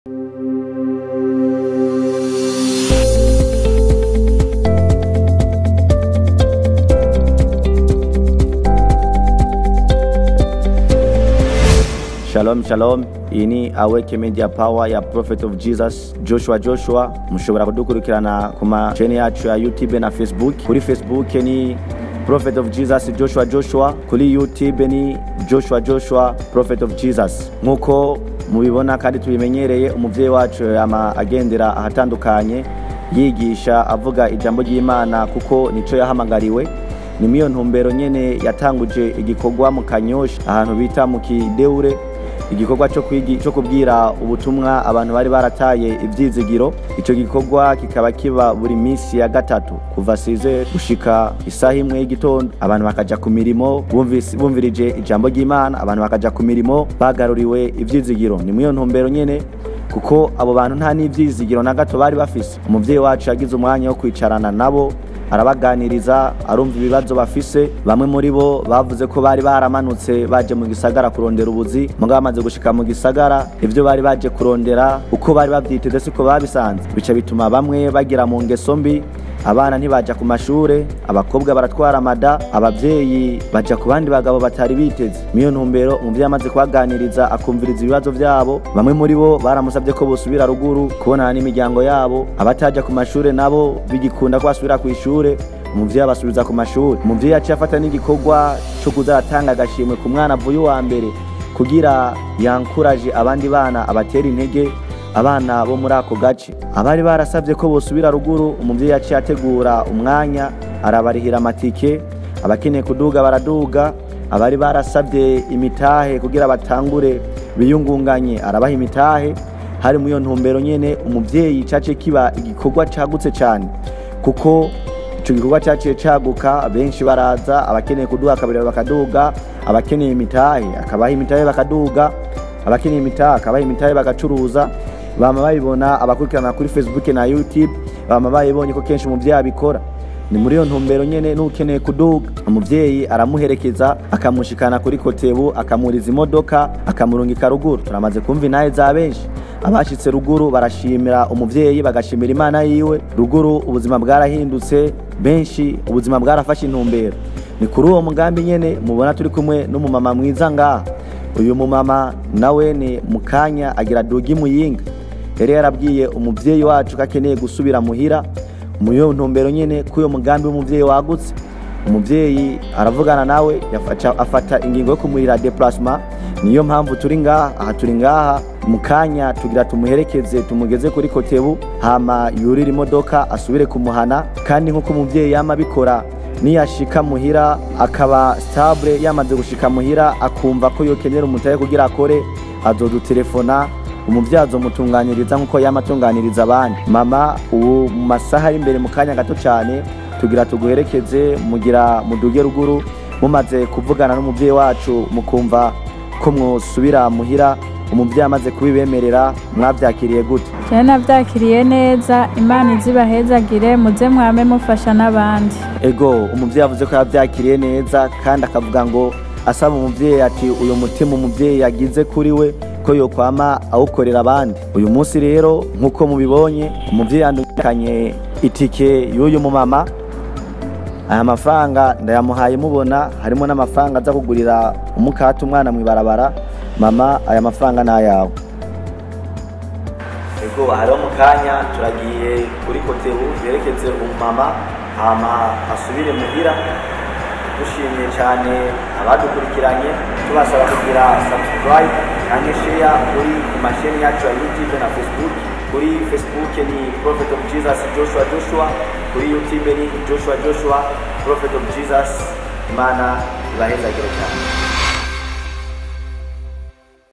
Shalom shalom, ini Awake Media Power ya Prophet of Jesus Joshua. Mushobora kudukurikirana kuma channel yacu ya YouTube na Facebook. Kuri Facebook ni Prophet of Jesus Joshua, kuri YouTube ni Joshua Prophet of Jesus. Nkuko mubibona kandi tubimenyereye, umuvyeyi wacu ama agendera ahatandukanye yigisha avuga ijambo ry'Imana kuko nico yahamagariwe. Ni miyo ntumbero nyene yatanguje igikorwa mu Kanyosha ahantu bita mu Kideure, igikorwa cyo kubwira ubutumwa abantu bari barataye ivyizigiro. Ico gikorwa kikaba kiba buri minsi ya gatatu kuva 6 gushika isaha 1 y'igitondo. Abantu bakaja ku mirimo bumvirije ijambo ry'Imana, abantu bakaja ku mirimo bagaruriwe ivyizigiro. Ni miyo ntumbero nyene kuko abo bantu nta n'ivyizigiro na gato bari bafise. Umuvyeyi wacu yagize umwanya wo kwicarana nabo, arabaganiriza, arumva ibibazo bafise. Bamwe muri bo bavuze ko bari baramanutse baje mu gisagara kurondera ubuzi, mugabo bamaze gushika mu gisagara ivyo bari baje kurondera uko bari bavyiteze siko babisanze. Bica bituma bamwe bagira mu ngeso mbi, abana ntibaja ku mashure, abakobwa baratwara amada, abavyeyi baja ku bandi bagabo batari biteze. Miyo ntumbero umuvyeyi amaze kubaganiriza akumviriza ibibazo vyabo. Bamwe muri bo baramusavye ko bosubira ruguru kubonana n'imiryango yabo, abataja ku mashure nabo bigikunda ko basubira ku ishure, umuvyeyi abasubiza ku mashure. Umuvyeyi yaciye afata n'igikorwa cyo kuza aratanga agashimwe ku mwana avuye wa mbere kugira yankuraje abandi bana, abatera intege abana bo muri ako gace. Abari barasavye ko bosubira ruguru, umuvyeyi yaciye ategura umwanya arabarihira amatike, abakeneye kuduga baraduga, abari barasavye imitahe kugira batangure biyungunganye arabaha imitahe. Hari mu iyo ntumbero nyene umuvyeyi cace kiba igikorwa cagutse cyane kuko ico gikorwa caciye caguka, benshi baraza, abakeneye kuduga akabireba bakaduga, abakeneye imitahe akabaha imitahe bakaduga, abakeneye imitahe akabaha imitahe bagacuruza. Bama bayibona abakurikirana kuri Facebook na YouTube, bama bayibonye ko kenshi umuvyeyi abikora. Ni muri iyo ntumbero nyene n'ukeneye kuduga, umuvyeyi aramuherekeza akamushikana kuri kotebu, akamuriza imodoka, akamurungika ruguru. Turamaze kumva inaye za benshi abashitse ruguru barashimira umuvyeyi, bagashimira Imana yiwe. Ruguru ubuzima bwarahindutse, benshi ubuzima bwarafashe intumbero. Ni kuri uwo mugambi nyene mubona turi kumwe n'umumama mwiza ngaha. Uyu mumama nawe ni mukanya agira dugi Muyinga, yari yarabwiye umuvyeyi wacu kakeneye gusubira muhira. Muyo ntumbero nyene kuyo mugambi w'umuvyeyi wagutse, umuvyeyi aravugana nawe afata ingingo yo kumurira déplacement. Niyo mpamvu turi ngaha mukanya tugira tumuherekeze tumugeze kuri kotebu, hama yurira imodoka asubire kumuhana. Kandi nkuko umuvyeyi yama bikora, niyashika muhira akaba stable, yamaze gushika muhira akumva ko yokenera umutaye kugira akore, azodutelefona, umuvyeyi azomutunganyiriza nkuko yamatunganiriza abandi. Mama ubu mu masaha ari imbere mukanya gato cyane tugira tuguherekeze mugira muduge ruguru. Mumaze kuvugana n'umuvyeyi wacu mukumva ko mwosubira muhira, umuvyeyi amaze kubibemerera, mwavyakiriye gute? Cyane navyakiriye neza, Imana izibahezagire, muze mwame mufasha n'abandi. Ego umuvyeyi avuze ko yavyakiriye neza, kandi akavuga ngo asaba umuvyeyi ati uyo mutima umuvyeyi yagize kuri we ko yokwama awukorera abandi. Uyu munsi rero nkuko mubibonye, umuvyeyi yandukanye itike y'uyu mumama. Aya mafaranga ndayamuhaye mubona, harimo n'amafaranga aza kugurira umukati umwana mwibarabara. Mama aya mafaranga nayawe. Ego hariho mukanya turagiye kuri kotebu yerekeze umumama hama asubire muhira. Dushimye cyane abadukurikiranye, tubasaba kugira subscribe kandi share kuri mashini yacu ya YouTube na Facebook. Kuri Facebook ni Prophet of Jesus Joshua, kuri YouTube ni Joshua Prophet of Jesus. Imana ibahezagire cyane.